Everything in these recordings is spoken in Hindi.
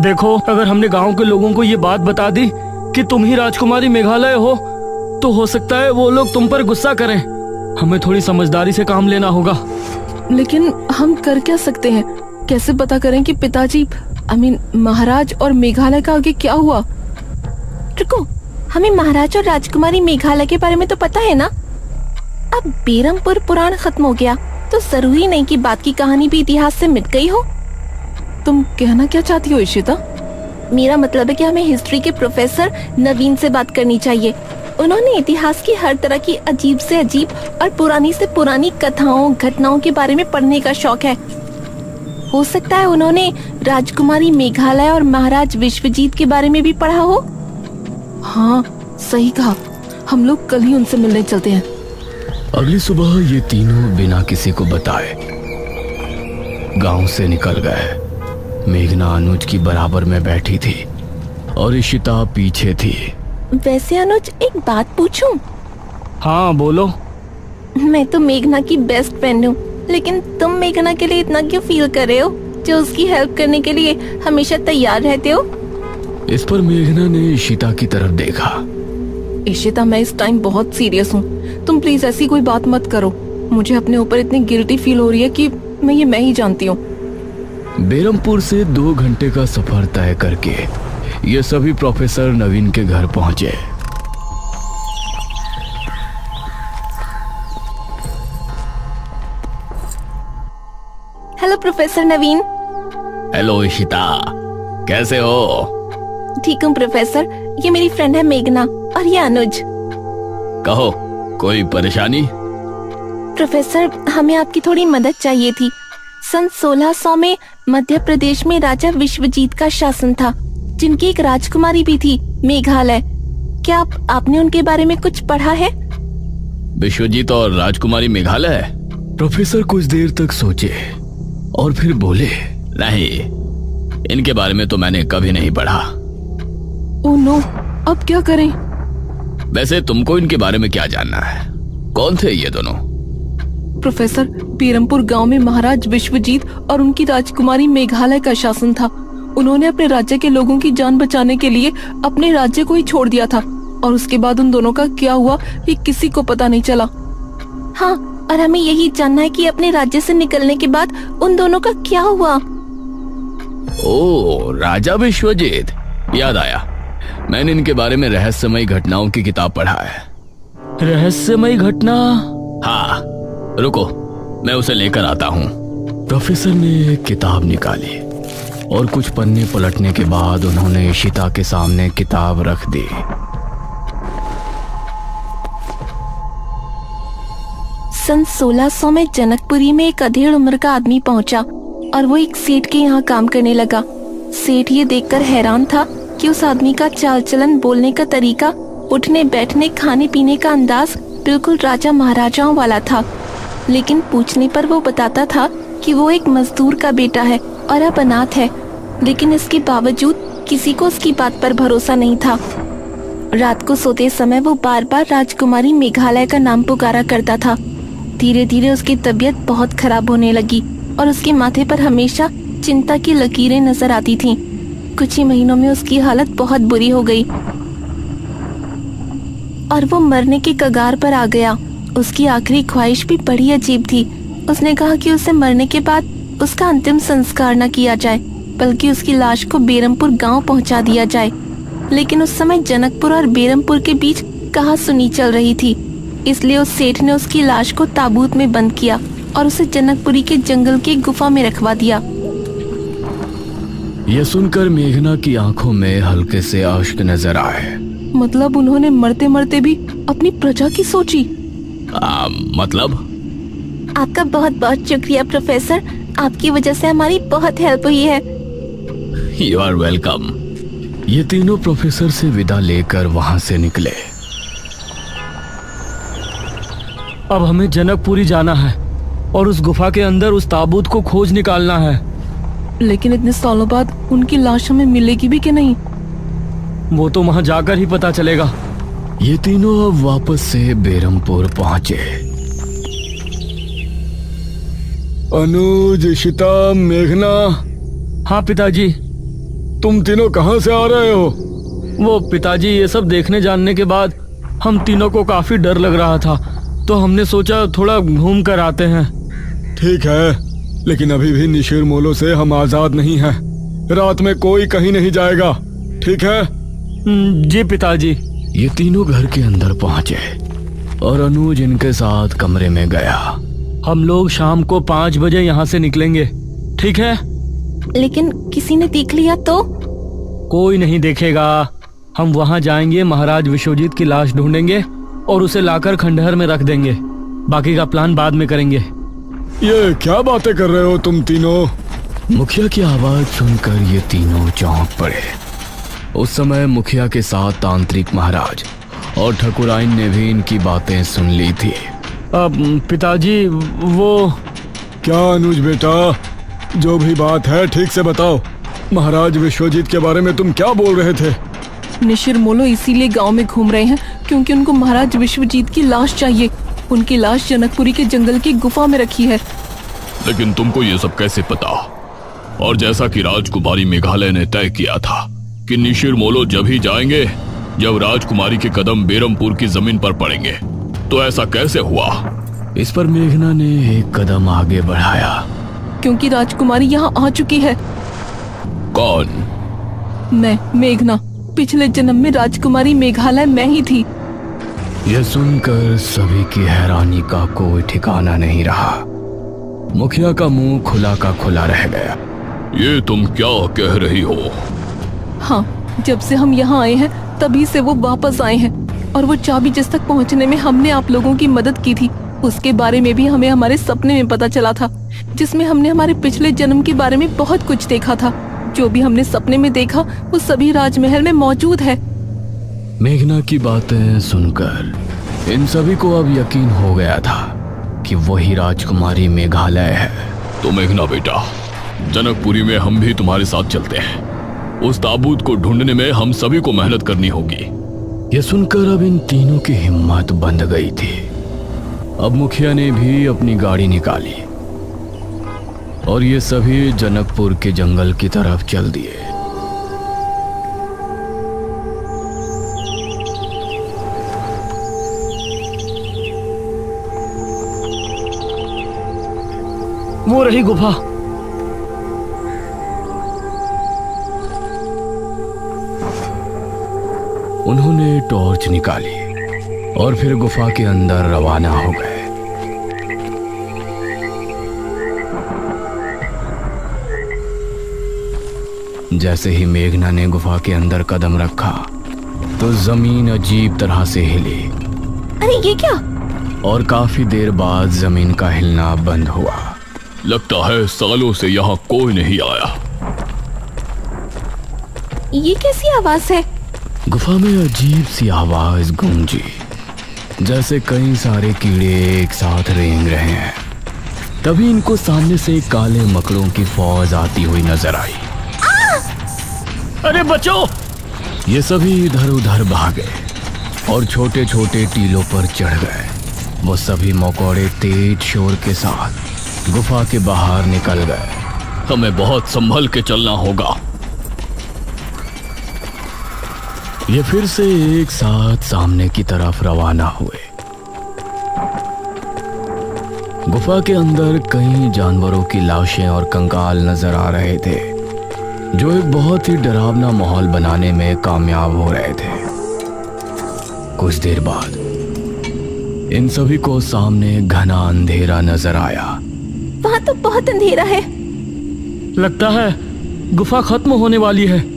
देखो, अगर हमने गांव के लोगों को ये बात बता दी कि तुम ही राजकुमारी मेघालय हो, तो हो सकता है वो लोग तुम पर गुस्सा करें। हमें थोड़ी समझदारी से काम लेना होगा। लेकिन हम कर क्या सकते हैं? कैसे पता करें कि पिताजी महाराज और मेघालय का आगे क्या हुआ? रुको, हमें महाराज और राजकुमारी मेघालय के बारे में तो पता है ना। अब बेरमपुर पुराण खत्म हो गया तो जरूरी नहीं कि बात की कहानी भी इतिहास से मिट गई हो। तुम कहना क्या चाहती हो इशिता? मेरा मतलब है कि हमें हिस्ट्री के प्रोफेसर नवीन से बात करनी चाहिए। उन्होंने इतिहास की हर तरह की अजीब से अजीब और पुरानी से पुरानी कथाओं घटनाओं के बारे में पढ़ने का शौक है। हो सकता है उन्होंने राजकुमारी मेघालय और महाराज विश्वजीत के बारे में भी पढ़ा हो। हाँ, सही कहा। हम लोग कल ही उनसे मिलने चलते हैं। अगली सुबह ये तीनों बिना किसी को बताए गांव से निकल गए। मेघना अनुज की बराबर में बैठी थी और इशिता पीछे थी। वैसे अनुज, एक बात पूछूं? हाँ बोलो। मैं तो मेघना की बेस्ट फ्रेंड हूँ, लेकिन तुम मेघना के लिए इतना क्यों फील कर रहे हो, जो उसकी हेल्प करने के लिए हमेशा तैयार रहते हो? इस पर मेघना ने इशिता की तरफ देखा। इशिता, मैं इस टाइम बहुत सीरियस हूँ। तुम प्लीज ऐसी कोई बात मत करो। मुझे अपने ऊपर इतनी गिल्टी फील हो रही है कि मैं ही जानती हूँ। बेरमपुर से 2 घंटे का सफर तय करके ये सभी प्रोफेसर नवीन के घर पहुंचे। हेलो प्रोफेसर नवीन। हेलो इशिता, कैसे हो? ठीक हूँ प्रोफेसर। ये मेरी फ्रेंड है मेघना और ये अनुज। कहो, कोई परेशानी? प्रोफेसर, हमें आपकी थोड़ी मदद चाहिए थी। सन 1600 में मध्य प्रदेश में राजा विश्वजीत का शासन था, जिनकी एक राजकुमारी भी थी, मेघालय। क्या आपने उनके बारे में कुछ पढ़ा है? विश्वजीत और राजकुमारी मेघालय? प्रोफेसर कुछ देर तक सोचे और फिर बोले, नहीं, इनके बारे में तो मैंने कभी नहीं पढ़ा। ओह नो, अब क्या करें? वैसे तुमको इनके बारे में क्या जानना है? कौन थे ये दोनों? प्रोफेसर, बेरमपुर गांव में महाराज विश्वजीत और उनकी राजकुमारी मेघालय का शासन था। उन्होंने अपने राज्य के लोगों की जान बचाने के लिए अपने राज्य को ही छोड़ दिया था, और उसके बाद उन दोनों का क्या हुआ ये किसी को पता नहीं चला। हाँ, और हमें यही जानना है कि अपने राज्य से निकलने के बाद उन दोनों का क्या हुआ। ओह, राजा विश्वजीत, याद आया। मैंने इनके बारे में रहस्यमयी घटनाओं की किताब पढ़ा है। रहस्यमयी घटना? हाँ, रुको, मैं उसे लेकर आता हूँ। प्रोफेसर ने एक किताब निकाली और कुछ पन्ने पलटने के बाद उन्होंने इशिता के सामने किताब रख दी। सन 1600 में जनकपुरी में एक अधेड़ उम्र का आदमी पहुंचा और वो एक सेठ के यहाँ काम करने लगा। सेठ ये देखकर हैरान था कि उस आदमी का चाल चलन, बोलने का तरीका, उठने बैठने, खाने पीने का अंदाज बिल्कुल राजा महाराजाओं वाला था। लेकिन पूछने पर वो बताता था कि वो एक मजदूर का बेटा है और अब अनाथ है। लेकिन इसके बावजूद किसी को उसकी बात पर भरोसा नहीं था। रात को सोते समय वो बार बार राजकुमारी मेघालय का नाम पुकारा करता था। धीरे धीरे उसकी तबीयत बहुत खराब होने लगी और उसके माथे पर हमेशा चिंता की लकीरें नजर आती थीं। कुछ ही महीनों में उसकी हालत बहुत बुरी हो गई और वो मरने के कगार पर आ गया। उसकी आखिरी ख्वाहिश भी बड़ी अजीब थी। उसने कहा कि उसे मरने के बाद उसका अंतिम संस्कार न किया जाए, बल्कि उसकी लाश को बेरमपुर गांव पहुंचा दिया जाए। लेकिन उस समय जनकपुर और बेरमपुर के बीच कहासुनी चल रही थी, इसलिए उस सेठ ने उसकी लाश को ताबूत में बंद किया और उसे जनकपुरी के जंगल की गुफा में रखवा दिया। यह सुनकर मेघना की आंखों में हल्के से अश्क नजर आए। मतलब उन्होंने मरते मरते भी अपनी प्रजा की सोची? मतलब? आपका बहुत बहुत शुक्रिया प्रोफेसर, आपकी वजह से हमारी बहुत हेल्प हुई है। You are welcome. ये तीनों प्रोफेसर से विदा लेकर वहां से निकले। अब हमें जनकपुरी जाना है और उस गुफा के अंदर उस ताबूत को खोज निकालना है। लेकिन इतने सालों बाद उनकी लाश हमें मिलेगी भी कि नहीं? वो तो वहां जाकर ही पता चलेगा। ये तीनों अब वापस से बेरमपुर पहुंचे। अनुज, इशिता, मेघना। हाँ पिताजी। तुम तीनों कहाँ से आ रहे हो? वो पिताजी, ये सब देखने जानने के बाद हम तीनों को काफी डर लग रहा था, तो हमने सोचा थोड़ा घूम कर आते हैं। ठीक है, लेकिन अभी भी निशिर मोलो से हम आजाद नहीं हैं। रात में कोई कहीं नहीं जाएगा, ठीक है? जी पिताजी। ये तीनों घर के अंदर पहुंचे और अनुज इनके साथ कमरे में गया। हम लोग शाम को 5 बजे यहाँ से निकलेंगे, ठीक है? लेकिन किसी ने देख लिया तो? कोई नहीं देखेगा। हम वहाँ जाएंगे, महाराज विश्वजीत की लाश ढूंढेंगे और उसे लाकर खंडहर में रख देंगे। बाकी का प्लान बाद में करेंगे। ये क्या बातें कर रहे हो तुम तीनों? मुखिया की आवाज सुनकर ये तीनों चौंक पड़े। उस समय मुखिया के साथ तांत्रिक महाराज और ठकुराइन ने भी इनकी बातें सुन ली थी। अब पिताजी, वो क्या अनुज बेटा, जो भी बात है ठीक से बताओ। महाराज विश्वजीत के बारे में तुम क्या बोल रहे थे? निशिर मोलो इसीलिए गांव में घूम रहे हैं क्योंकि उनको महाराज विश्वजीत की लाश चाहिए। उनकी लाश जनकपुरी के जंगल की गुफा में रखी है। लेकिन तुमको ये सब कैसे पता? और जैसा कि राजकुमारी मेघालय ने तय किया था कि निशिर मोलो जब ही जाएंगे जब राजकुमारी के कदम बेरमपुर की जमीन पर पड़ेंगे, तो ऐसा कैसे हुआ? इस पर मेघना ने एक कदम आगे बढ़ाया। क्योंकि राजकुमारी यहाँ आ चुकी है। कौन? मैं, मेघना। पिछले जन्म में राजकुमारी मेघालय मैं ही थी। यह सुनकर सभी की हैरानी का कोई ठिकाना नहीं रहा। मुखिया का मुंह खुला का खुला रह गया। ये तुम क्या कह रही हो? हाँ, जब से हम यहाँ आए हैं तभी से वो वापस आए हैं। और वो चाबी जिस तक पहुँचने में हमने आप लोगों की मदद की थी, उसके बारे में भी हमें हमारे सपने में पता चला था, जिसमें हमने हमारे पिछले जन्म के बारे में बहुत कुछ देखा था। जो भी हमने सपने में देखा वो सभी राजमहल में मौजूद है। मेघना की बातें सुनकर इन सभी को अब यकीन हो गया था कि वही राजकुमारी मेघालय है। तो मेघना बेटा, जनकपुरी में हम भी तुम्हारे साथ चलते हैं। उस ताबूत को ढूंढने में हम सभी को मेहनत करनी होगी। यह सुनकर अब इन तीनों की हिम्मत बंध गई थी। अब मुखिया ने भी अपनी गाड़ी निकाली और ये सभी जनकपुर के जंगल की तरफ चल दिए। वो रही गुफा। उन्होंने टॉर्च निकाली और फिर गुफा के अंदर रवाना हो गए। जैसे ही मेघना ने गुफा के अंदर कदम रखा तो जमीन अजीब तरह से हिली। अरे ये क्या? और काफी देर बाद जमीन का हिलना बंद हुआ। लगता है सालों से यहाँ कोई नहीं आया। ये कैसी आवाज है? गुफा में अजीब सी आवाज गूंजी, जैसे कई सारे कीड़े एक साथ रेंग रहे हैं। तभी इनको सामने से काले मकड़ों की फौज आती हुई नजर आई। अरे बचो! ये सभी इधर उधर भागे और छोटे छोटे टीलों पर चढ़ गए। वो सभी मकोड़े तेज शोर के साथ गुफा के बाहर निकल गए। हमें बहुत संभल के चलना होगा। ये फिर से एक साथ सामने की तरफ रवाना हुए। गुफा के अंदर कई जानवरों की लाशें और कंकाल नजर आ रहे थे, जो एक बहुत ही डरावना माहौल बनाने में कामयाब हो रहे थे। कुछ देर बाद इन सभी को सामने घना अंधेरा नजर आया। वहाँ तो बहुत अंधेरा है। लगता है गुफा खत्म होने वाली है।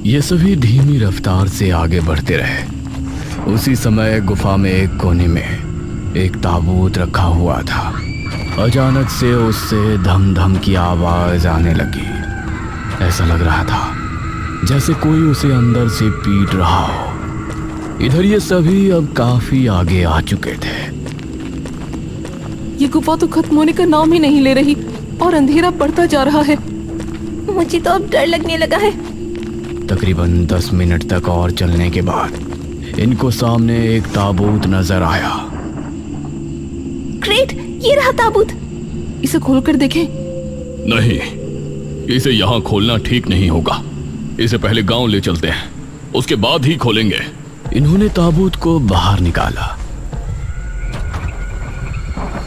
ये सभी धीमी रफ्तार से आगे बढ़ते रहे। उसी समय गुफा में एक कोने में एक ताबूत रखा हुआ था। अचानक से उससे धम धम की आवाज आने लगी। ऐसा लग रहा था जैसे कोई उसे अंदर से पीट रहा हो। इधर ये सभी अब काफी आगे आ चुके थे। ये गुफा तो खत्म होने का नाम ही नहीं ले रही और अंधेरा बढ़ता जा रहा है। मुझे तो अब डर लगने लगा है। तकरीबन 10 मिनट तक और चलने के बाद इनको सामने एक ताबूत नजर आया। ग्रेट, ये रहा ताबूत। इसे खोलकर देखें। नहीं, इसे यहाँ खोलना ठीक नहीं होगा। इसे पहले गांव ले चलते हैं, उसके बाद ही खोलेंगे। इन्होंने ताबूत को बाहर निकाला।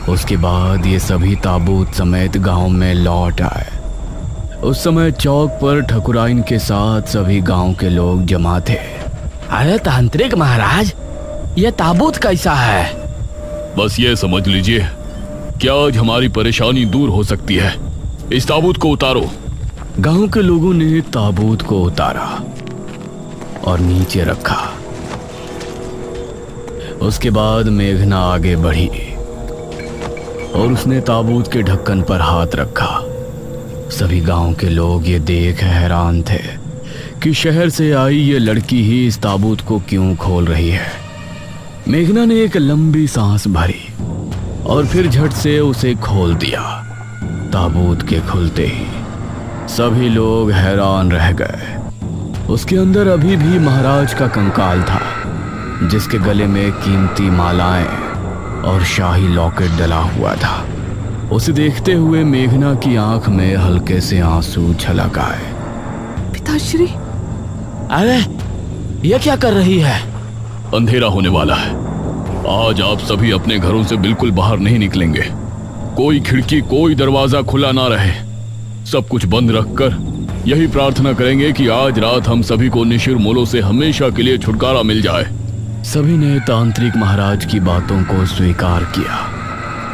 उसके बाद ये सभी ताबूत समेत गांव में लौट आए। उस समय चौक पर ठकुराइन के साथ सभी गांव के लोग जमा थे। अरे तांत्रिक महाराज, ये ताबूत कैसा है? बस ये समझ लीजिए कि आज हमारी परेशानी दूर हो सकती है। इस ताबूत को उतारो। गांव के लोगों ने ताबूत को उतारा और नीचे रखा। उसके बाद मेघना आगे बढ़ी और उसने ताबूत के ढक्कन पर हाथ रखा। सभी गांव के लोग ये देख हैरान थे कि शहर से आई ये लड़की ही इस ताबूत को क्यों खोल रही है। मेघना ने एक लंबी सांस भरी और फिर झट से उसे खोल दिया। ताबूत के खुलते ही सभी लोग हैरान रह गए। उसके अंदर अभी भी महाराज का कंकाल था, जिसके गले में कीमती मालाएं और शाही लॉकेट डला हुआ था। उसे देखते हुए मेघना की आंख में हल्के से आंसू छलक आए। पिताश्री, अरे ये क्या कर रही है? अंधेरा होने वाला है। आज आप सभी अपने घरों से बिल्कुल बाहर नहीं निकलेंगे। कोई खिड़की, कोई दरवाजा खुला ना रहे। सब कुछ बंद रखकर यही प्रार्थना करेंगे कि आज रात हम सभी को निशिर मोलो से हमेशा के लिए छुटकारा मिल जाए। सभी ने तांत्रिक महाराज की बातों को स्वीकार किया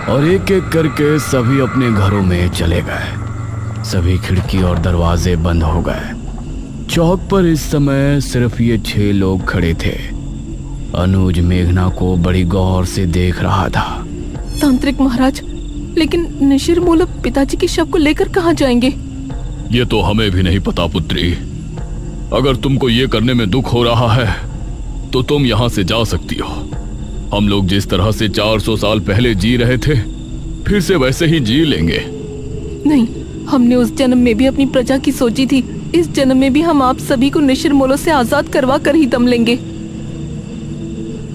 और एक एक करके सभी अपने घरों में चले गए। सभी खिड़की और दरवाजे बंद हो गए। चौक पर इस समय सिर्फ ये 6 लोग खड़े थे। अनुज मेघना को बड़ी गौर से देख रहा था। तांत्रिक महाराज, लेकिन निशिर मोलो पिताजी के शव को लेकर कहाँ जाएंगे? ये तो हमें भी नहीं पता पुत्री। अगर तुमको ये करने में दुख हो रहा है तो तुम यहाँ से जा सकती हो। हम लोग जिस तरह से 400 साल पहले जी रहे थे, फिर से वैसे ही जी लेंगे। नहीं, हमने उस जन्म में भी अपनी प्रजा की सोची थी। इस जन्म में भी हम आप सभी को निशिर मोलो से आजाद करवा कर ही दम लेंगे।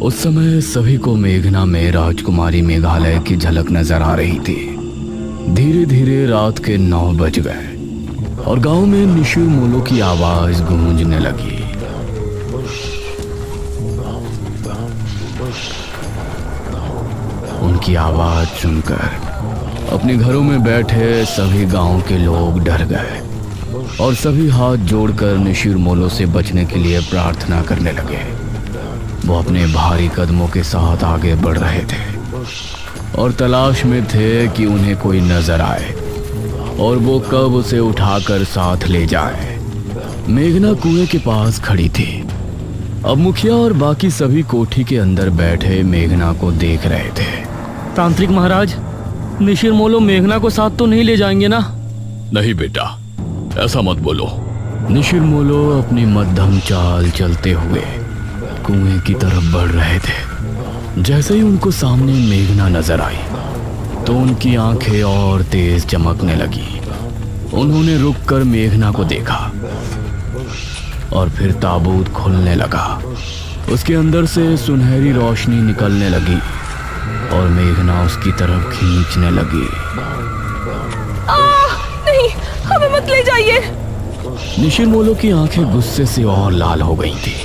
उस समय सभी को मेघना में राजकुमारी मेघालय की झलक नजर आ रही थी। धीरे धीरे रात के 9 बज गए और गांव में निशिर मोलो की आवाज गूंजने लगी। उनकी आवाज सुनकर अपने घरों में बैठे सभी गांव के लोग डर गए और सभी हाथ जोड़कर निशिर मोलो से बचने के लिए प्रार्थना करने लगे। वो अपने भारी कदमों के साथ आगे बढ़ रहे थे और तलाश में थे कि उन्हें कोई नजर आए और वो कब उसे उठाकर साथ ले जाए। मेघना कुएं के पास खड़ी थी। अब मुखिया और बाकी सभी कोठी के अंदर बैठे मेघना को देख रहे थे। तांत्रिक महाराज, निशिर मोलो मेघना को साथ तो नहीं ले जाएंगे ना? नहीं बेटा, ऐसा मत बोलो। निशिर मोलो अपनी मध्यम चाल चलते हुए कुएं की तरफ बढ़ रहे थे। जैसे ही उनको सामने मेघना नजर आई तो उनकी आंखें और तेज चमकने लगी। उन्होंने रुककर मेघना को देखा और फिर ताबूत खुलने लगा। उसके अंदर से सुनहरी रोशनी निकलने लगी और मेघना उसकी तरफ खींचने लगी। नहीं, हमें मत ले जाइए। निशिर मोलो की आंखें गुस्से से और लाल हो गई थी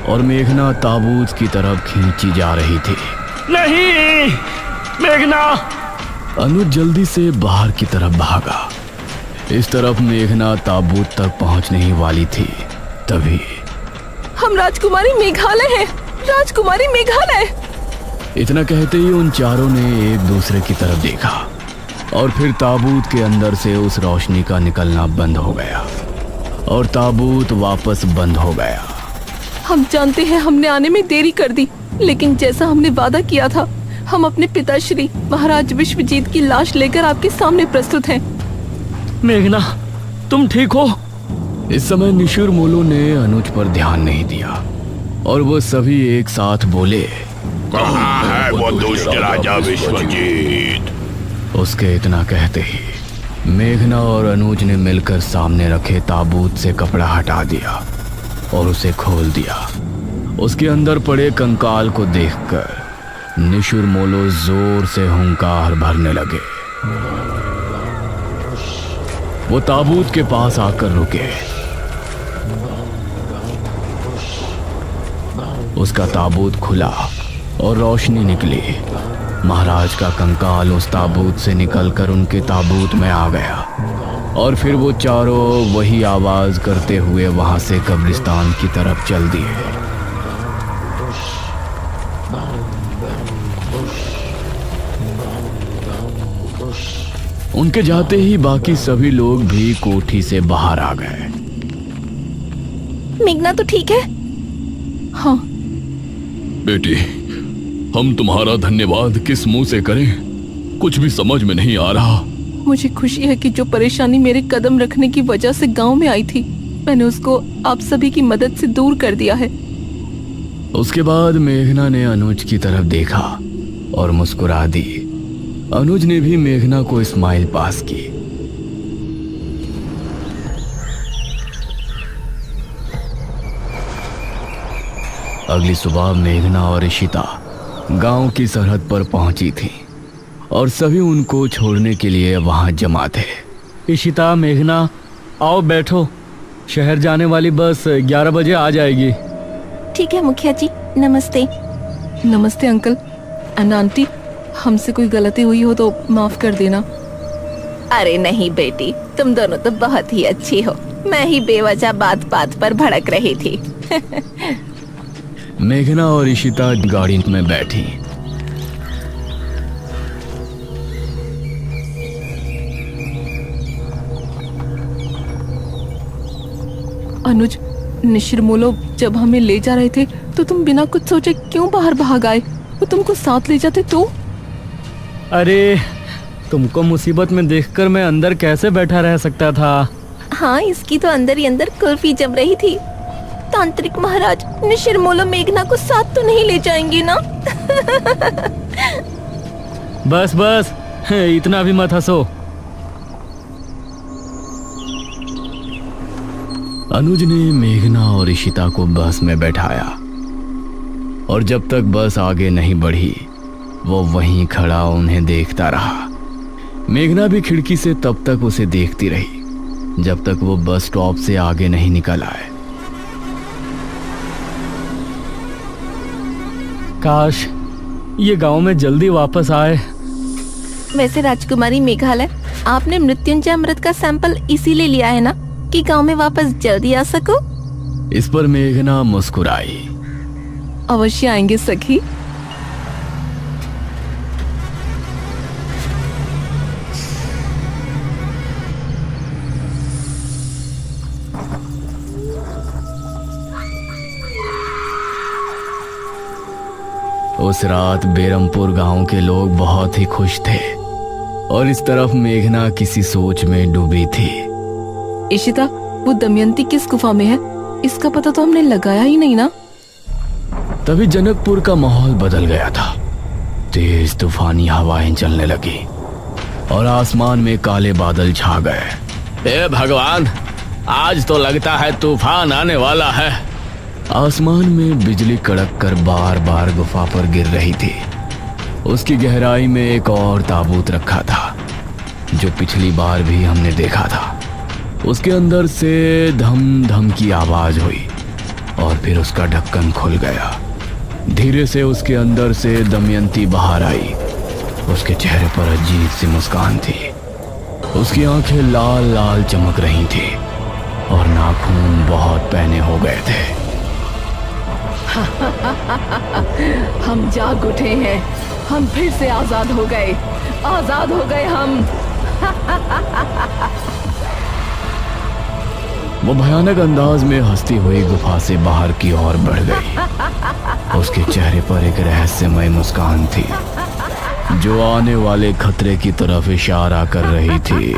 और मेघना ताबूत की तरफ खींची जा रही थी। नहीं, मेघना! अनुज जल्दी से बाहर की तरफ भागा। इस तरफ मेघना ताबूत तक पहुंचने ही वाली थी, तभी हम राजकुमारी मेघालय हैं। राजकुमारी मेघालय! इतना कहते ही उन चारों ने एक दूसरे की तरफ देखा और फिर ताबूत के अंदर से उस रोशनी का निकलना बंद हो गया और ताबूत वापस बंद हो गया। हम जानते हैं हमने आने में देरी कर दी, लेकिन जैसा हमने वादा किया था, हम अपने पिताश्री महाराज विश्वजीत की लाश लेकर आपके सामने प्रस्तुत हैं। मेघना, तुम ठीक हो? इस समय निशिर मोलो ने अनुज पर ध्यान नहीं दिया और वो सभी एक साथ बोले, कहाँ है वो दुष्ट राजा विश्वजीत? उसके इतना कहते ही मेघना और अनुज ने मिलकर सामने रखे ताबूत से कपड़ा हटा दिया और उसे खोल दिया। उसके अंदर पड़े कंकाल को देखकर निशिर मोलो जोर से हुंकार भरने लगे। वो ताबूत के पास आकर रुके उसका ताबूत खुला और रोशनी निकली। महाराज का कंकाल उस ताबूत से निकलकर उनके ताबूत में आ गया और फिर वो चारों वही आवाज करते हुए वहां से कब्रिस्तान की तरफ चल दिए। उनके जाते ही बाकी सभी लोग भी कोठी से बाहर आ गए। मेघना तो ठीक है? हाँ। बेटी, हम तुम्हारा धन्यवाद किस मुंह से करें, कुछ भी समझ में नहीं आ रहा। मुझे खुशी है कि जो परेशानी मेरे कदम रखने की वजह से गांव में आई थी, मैंने उसको आप सभी की मदद से दूर कर दिया है। उसके बाद मेघना ने अनुज की तरफ देखा और मुस्कुरा दी। अनुज ने भी मेघना को स्माइल पास की। अगली सुबह मेघना और इशिता गांव की सरहद पर पहुंची थी और सभी उनको छोड़ने के लिए वहां जमा थे। इशिता, मेघना, आओ बैठो। शहर जाने वाली बस 11 बजे आ जाएगी। ठीक है मुखिया जी, नमस्ते। नमस्ते अंकल एंड आंटी, हमसे कोई गलती हुई हो तो माफ कर देना। अरे नहीं बेटी, तुम दोनों तो बहुत ही अच्छी हो। मैं ही बेवजह बात बात पर भड़क रही थी। मेघना और इशिता गाड़ी में बैठी। अनुज, निशिरमोलो जब हमें ले जा रहे थे तो तुम बिना कुछ सोचे क्यों बाहर भाग आए? वो तुमको साथ ले जाते तो? अरे, तुमको मुसीबत में देखकर मैं अंदर कैसे बैठा रह सकता था? हाँ, इसकी तो अंदर ही अंदर कुल्फी जम रही थी। तांत्रिक महाराज, निशिरमोलो मेघना को साथ तो नहीं ले जाएंगे ना? बस बस, इतना भी मत हंसो। अनुज ने मेघना और इशिता को बस में बैठाया और जब तक बस आगे नहीं बढ़ी वो वहीं खड़ा उन्हें देखता रहा। मेघना भी खिड़की से तब तक उसे देखती रही जब तक वो बस स्टॉप से आगे नहीं निकल आए। काश ये गांव में जल्दी वापस आए। वैसे राजकुमारी मेघालय, आपने मृत्युंजय अमृत का सैंपल इसीलिए लिया है ना कि गांव में वापस जल्दी आ सको? इस पर मेघना मुस्कुराई। अवश्य आएंगे सखी। उस रात बेरमपुर गांव के लोग बहुत ही खुश थे और इस तरफ मेघना किसी सोच में डूबी थी। इशिता, वो दमयंती किस गुफा में है? इसका पता तो हमने लगाया ही नहीं ना। तभी जनकपुर का माहौल बदल गया था। तेज तूफानी हवाएं चलने लगी और आसमान में काले बादल छा गए। हे भगवान, आज तो लगता है तूफान आने वाला है। आसमान में बिजली कड़क कर बार बार गुफा पर गिर रही थी। उसकी गहराई में एक और ताबूत रखा था जो पिछली बार भी हमने देखा था। उसके अंदर से धम धम की आवाज हुई और फिर उसका ढक्कन खुल गया। धीरे से उसके अंदर से दमयंती बाहर आई। उसके चेहरे पर अजीब सी मुस्कान थी। उसकी आंखें लाल लाल चमक रही थी और नाखून बहुत पैने हो गए थे। हम जाग उठे हैं, हम फिर से आजाद हो गए, आजाद हो गए हम। वो भयानक अंदाज में हंसती हुई गुफा से बाहर की ओर बढ़ गई। उसके चेहरे पर एक रहस्यमय मुस्कान थी जो आने वाले खतरे की तरफ इशारा कर रही थी।